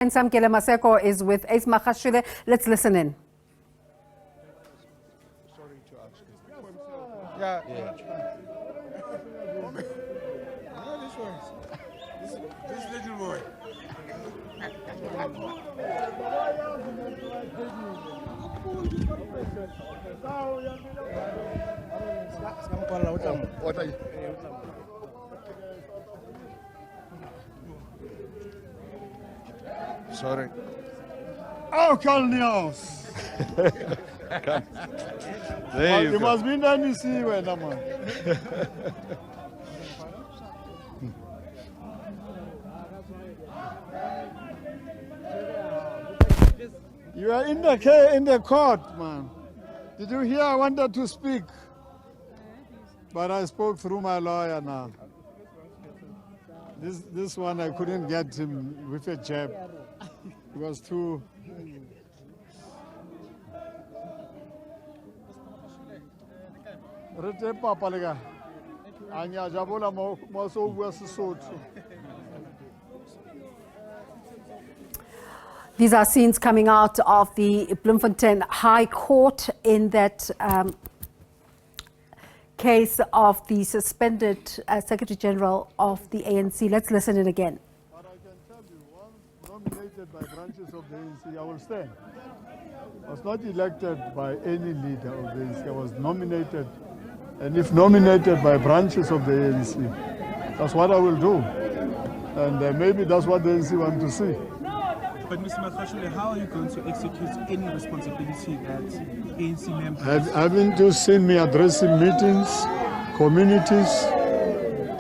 And Samkele Maseko is with Ace Magashule. Let's listen in. Sorry to ask you. Yeah. No, this one. This little boy. What are you? Sorry. Oh, Colonels! There you You go. must be in NEC when I'm on. You are in the court, man. Did you hear I wanted to speak? But I spoke through my lawyer now. This one I couldn't get him with a jab. It was too. Rete papa lega. Anya jabola mo so bua Sesotho. These are scenes coming out of the Bloemfontein High Court in that case of the suspended Secretary General of the ANC. Let's listen in again. But I can tell you, once nominated by branches of the ANC, I will stand. I was not elected by any leader of the ANC. I was nominated, and if nominated by branches of the ANC, that's what I will do. And maybe that's what the ANC want to see. But Mr. Magashule, how are you going to execute any responsibility that ANC members... Haven't you seen me addressing meetings, communities?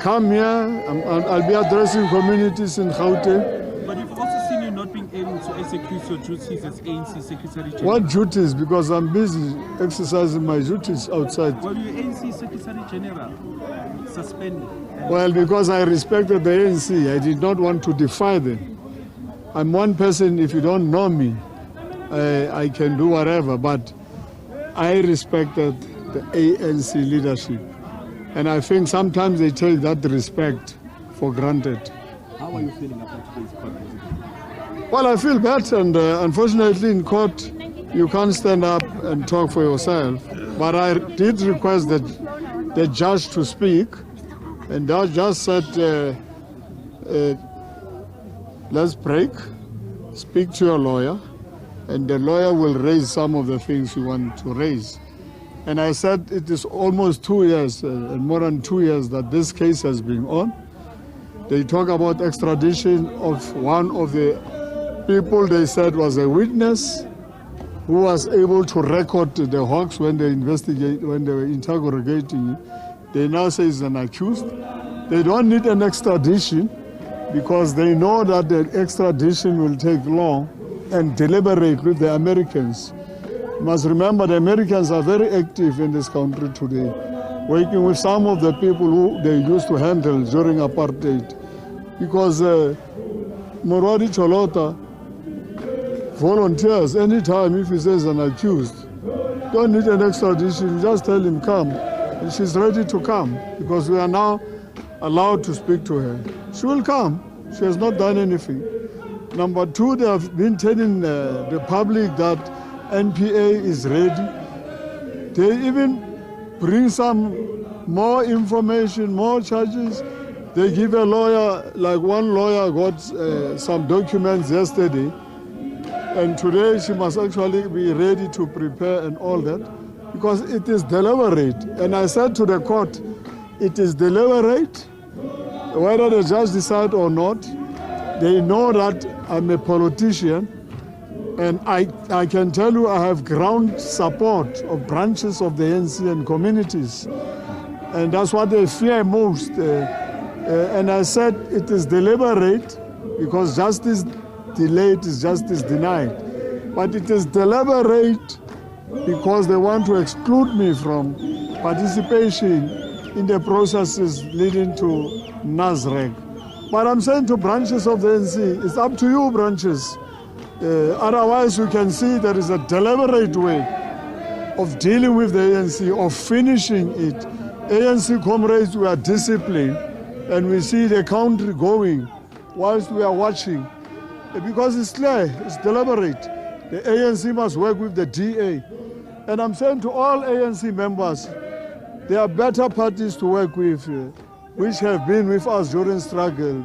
Come here, I'll be addressing communities in Gauteng. But we've also seen you not being able to execute your duties as ANC Secretary General. What duties? Because I'm busy exercising my duties outside. Well, you're ANC Secretary General, suspended. Well, because I respected the ANC, I did not want to defy them. I'm one person, if you don't know me, I can do whatever, but I respected the ANC leadership. And I think sometimes they take that respect for granted. How are you feeling about today's court visit? Well, I feel better, and unfortunately in court, you can't stand up and talk for yourself. But I did request the judge to speak, and the judge said, let's break, speak to your lawyer, and the lawyer will raise some of the things you want to raise. And I said it is almost 2 years, and more than 2 years that this case has been on. They talk about extradition of one of the people they said was a witness who was able to record the Hawks when they were interrogating. They now say he's an accused. They don't need an extradition, because they know that the extradition will take long and deliberate with the Americans. You must remember the Americans are very active in this country today, working with some of the people who they used to handle during apartheid. Because Moradi Cholota volunteers anytime if he says an accused. Don't need an extradition, you just tell him come. And she's ready to come, because we are now allowed to speak to her. She will come. She has not done anything. Number two, they have been telling the public that NPA is ready. They even bring some more information, more charges. They give a lawyer, like one lawyer got some documents yesterday, and today she must actually be ready to prepare and all that, because it is deliberate. And I said to the court, it is deliberate. Whether the judge decide or not, they know that I'm a politician, and I can tell you I have ground support of branches of the ANC and communities, and that's what they fear most. And I said it is deliberate, because justice delayed is justice denied. But it is deliberate because they want to exclude me from participation in the processes leading to NASREC. But I'm saying to branches of the ANC, it's up to you, branches. Otherwise, we can see there is a deliberate way of dealing with the ANC, of finishing it. ANC comrades, we are disciplined, and we see the country going whilst we are watching. because it's clear, it's deliberate. The ANC must work with the DA. And I'm saying to all ANC members, there are better parties to work with, which have been with us during struggle,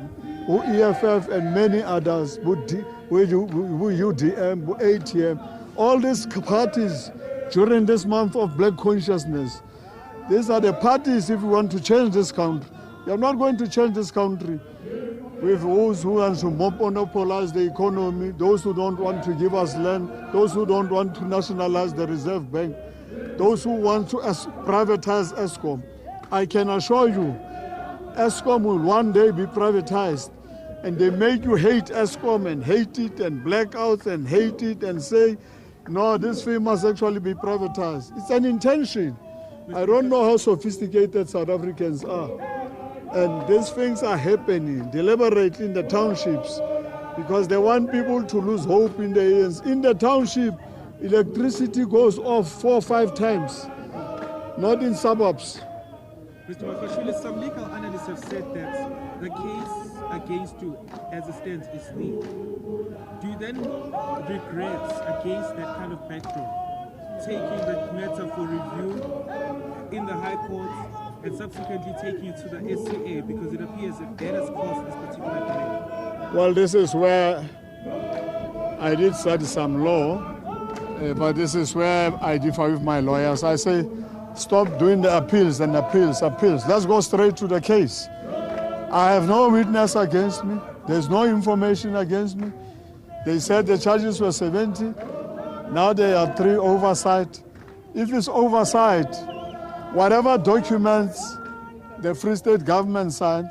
who EFF and many others, who UDM, who ATM, all these parties during this month of Black consciousness. These are the parties if we want to change this country. We are not going to change this country with those who want to monopolize the economy, those who don't want to give us land, those who don't want to nationalize the Reserve Bank, those who want to privatize ESCOM. I can assure you, ESCOM will one day be privatized, and they make you hate ESCOM and hate it and black out and hate it and say, no, this thing must actually be privatized. It's an intention. I don't know how sophisticated South Africans are. And these things are happening deliberately in the townships because they want people to lose hope in the ANC. In the township, electricity goes off 4 or 5 times, not in suburbs. Mr. Magashule, some legal analysts have said that the case against you as it stands is legal. Do you then regret against that kind of backdrop, taking the matter for review in the High Court and subsequently taking it to the SCA because it appears that that has caused this particular delay? Well, this is where I did study some law, but this is where I differ with my lawyers. I say, stop doing the appeals and appeals. Let's go straight to the case. I have no witness against me. There's no information against me. They said the charges were 70. Now there are 3 oversight. If it's oversight, whatever documents the Free State government signed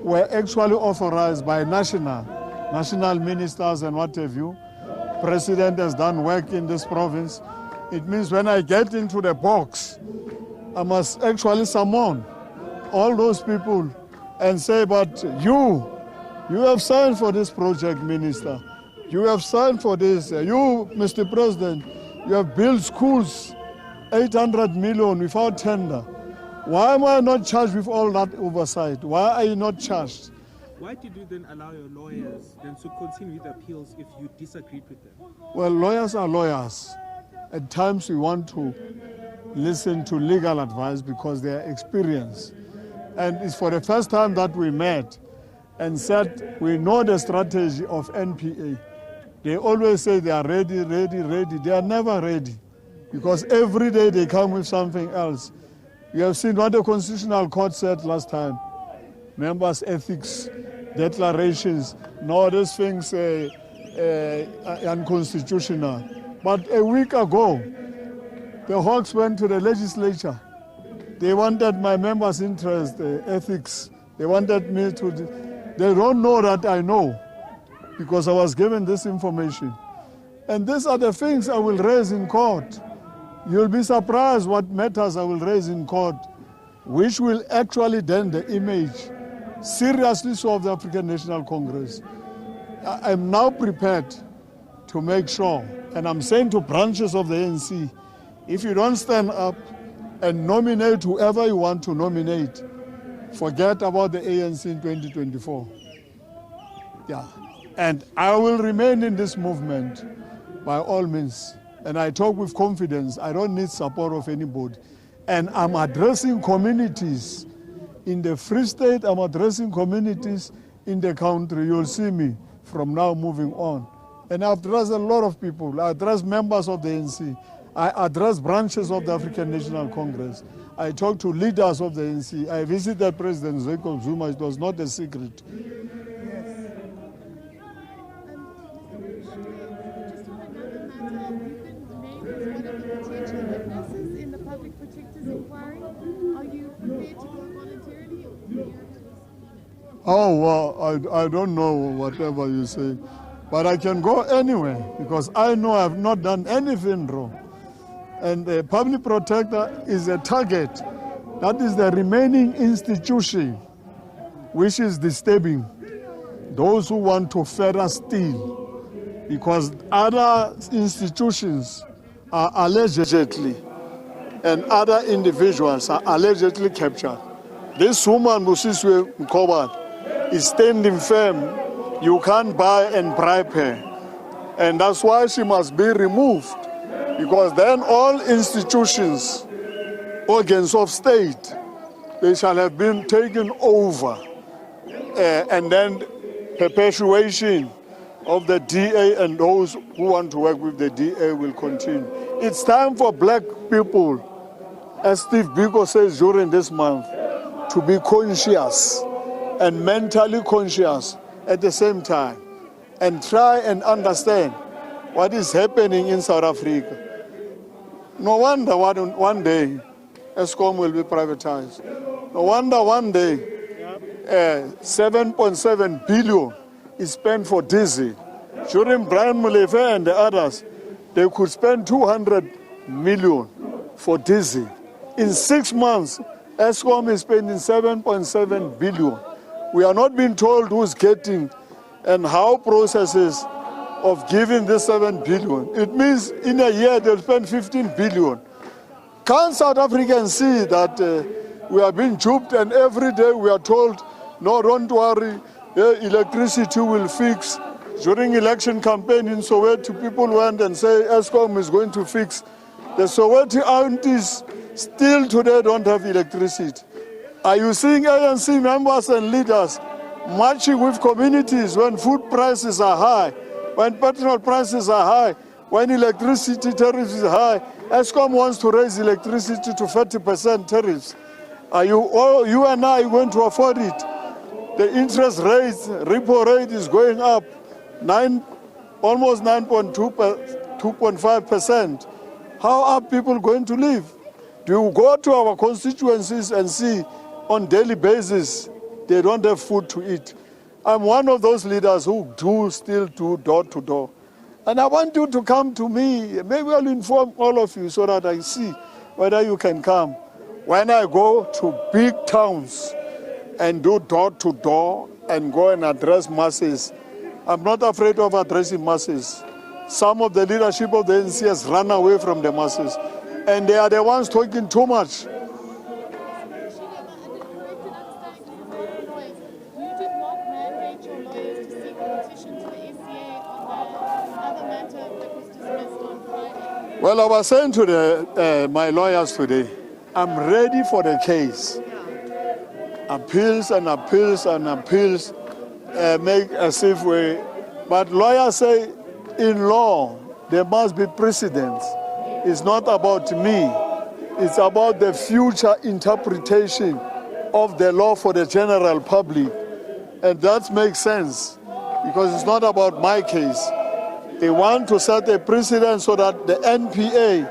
were actually authorized by national ministers and what have you. President has done work in this province. It means when I get into the box, I must actually summon all those people and say, but you have signed for this project, Minister. You have signed for this. You, Mr. President, you have built schools, 800 million without tender. Why am I not charged with all that oversight? Why are you not charged? Why did you then allow your lawyers then to continue with appeals if you disagreed with them? Well, lawyers are lawyers. At times we want to listen to legal advice because they are experienced. And it's for the first time that we met and said we know the strategy of NPA. They always say they are ready. They are never ready because every day they come with something else. You have seen what the Constitutional Court said last time. Members' ethics, declarations, no, these things unconstitutional. But a week ago, the Hawks went to the legislature. They wanted my members' interest, ethics. They wanted me to... They don't know that I know because I was given this information. And these are the things I will raise in court. You'll be surprised what matters I will raise in court, which will actually dent the image, seriously so, of the African National Congress. I'm now prepared to make sure, and I'm saying to branches of the ANC, if you don't stand up and nominate whoever you want to nominate, forget about the ANC in 2024. Yeah. And I will remain in this movement by all means. And I talk with confidence. I don't need support of anybody. And I'm addressing communities in the Free State. I'm addressing communities in the country. You'll see me from now moving on. And I address a lot of people. I address members of the ANC. I address branches of the African National Congress. I talk to leaders of the ANC. I visited President Jacob Zuma. It was not a secret. Oh, well, I don't know whatever you say, but I can go anywhere because I know I've not done anything wrong. And the public protector is a target. That is the remaining institution which is disturbing those who want to further steal, because other institutions are allegedly and other individuals are allegedly captured. This woman, Musiswe Mkoba, is standing firm You can't buy and bribe her. And that's why she must be removed. Because then all institutions, organs of state, they shall have been taken over. And then perpetuation of the DA and those who want to work with the DA will continue. It's time for black people, as Steve Biko says during this month, to be conscious and mentally conscious at the same time and try and understand what is happening in South Africa. No wonder one day Eskom will be privatized. No wonder one day 7.7 billion is spent for diesel. During Brian Molefe and the others, they could spend 200 million for diesel. In 6 months, Eskom is spending 7.7 billion. We are not being told who's getting and how processes of giving this 7 billion. It means in a year they'll spend 15 billion. Can't South Africans see that we are being duped and every day we are told, no, don't worry, electricity will fix. During election campaign in Soweto, people went and say Eskom is going to fix. The Soweto aunties still today don't have electricity. Are you seeing ANC members and leaders marching with communities when food prices are high, when petrol prices are high, when electricity tariffs is high? Eskom wants to raise electricity to 30% tariffs. Are you and I going to afford it? The interest rate, repo rate is going up, almost 2.5%. How are people going to live? Do you go to our constituencies and see on daily basis they don't have food to eat? I'm one of those leaders who still do door to door. And I want you to come to me. Maybe I'll inform all of you so that I see whether you can come. When I go to big towns and do door to door and go and address masses, I'm not afraid of addressing masses. Some of the leadership of the ANC has run away from the masses, and they are the ones talking too much. Well, I was saying to my lawyers today, I'm ready for the case. Appeals and appeals and appeals make as if we... But lawyers say, in law, there must be precedents. It's not about me. It's about the future interpretation of the law for the general public. And that makes sense, because it's not about my case. They want to set a precedent so that the NPA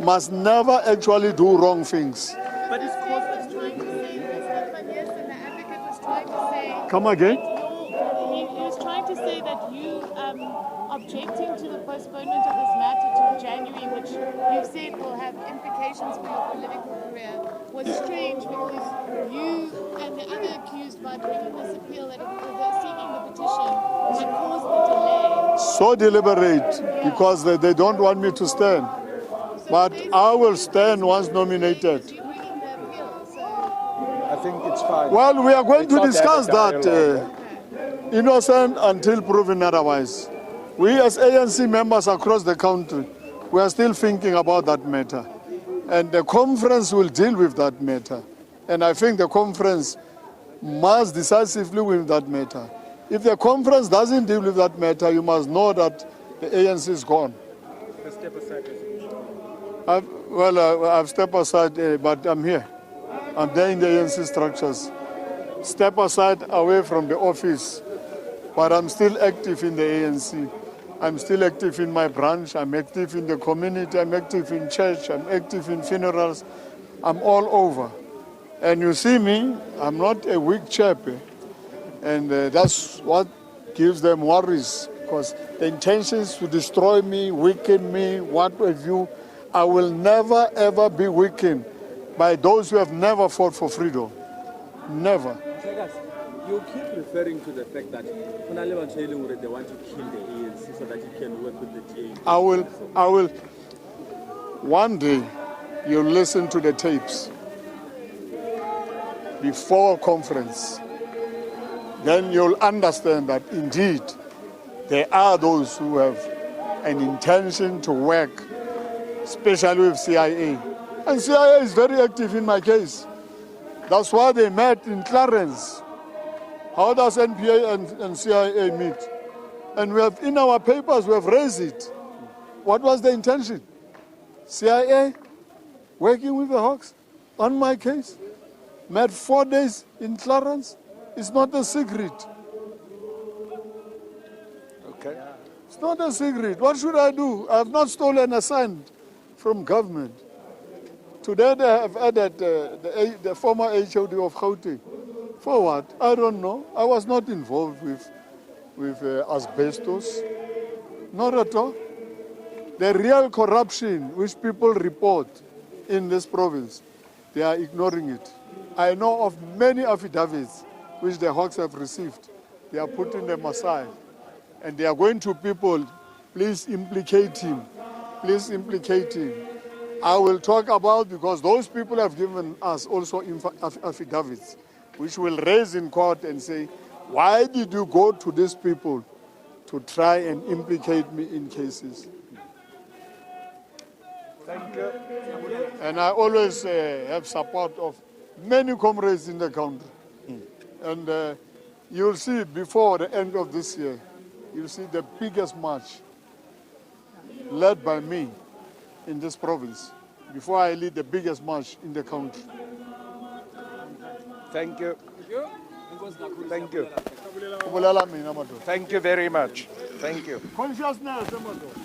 must never actually do wrong things. But it's trying to say this, yes, and the advocate was trying to say... Come again? He was trying to say that you objecting to the postponement of this matter to January, which you've said will have implications for your political career, was strange because you and the other accused by bringing this appeal, that seeking the petition, had caused the delay. So deliberate, because they don't want me to stand. But I will stand once nominated. I think it's fine. Well, we are going to discuss that. dialogue. Innocent until proven otherwise. We as ANC members across the country, we are still thinking about that matter. And the conference will deal with that matter. And I think the conference must decisively win that matter. If the conference doesn't deal with that matter, you must know that the ANC is gone. Step aside. I've stepped aside, but I'm here. I'm there in the ANC structures. Step aside away from the office, but I'm still active in the ANC. I'm still active in my branch. I'm active in the community. I'm active in church. I'm active in funerals. I'm all over. And you see me, I'm not a weak chap. And that's what gives them worries, because the intention is to destroy me, weaken me, what have you. I will never, ever be weakened by those who have never fought for freedom. Never. You keep referring to the fact that they want to kill the ANC so that you can work with the DA. I will. One day, you'll listen to the tapes before conference. then you'll understand that indeed there are those who have an intention to work, especially with CIA. And CIA is very active in my case. That's why they met in Clarence. How does NPA and CIA meet? And we have, in our papers, we have raised it. What was the intention? CIA working with the Hawks on my case, met 4 days in Clarence. It's not a secret. Okay. It's not a secret. What should I do? I have not stolen a cent from government. Today they have added the former HOD of Gauteng. For what? I don't know. I was not involved with asbestos. Not at all. The real corruption which people report in this province, they are ignoring it. I know of many affidavits which the Hawks have received. They are putting them aside. And they are going to people, please implicate him. Please implicate him. I will talk about, because those people have given us also affidavits, which will raise in court and say, why did you go to these people to try and implicate me in cases? Thank you. And I always have support of many comrades in the country. And you'll see before the end of this year, you'll see the biggest march led by me in this province, before I lead the biggest march in the country. Thank you. Thank you. Kubulela mina, madoda. Thank you very much. Thank you. Consciousness, madoda.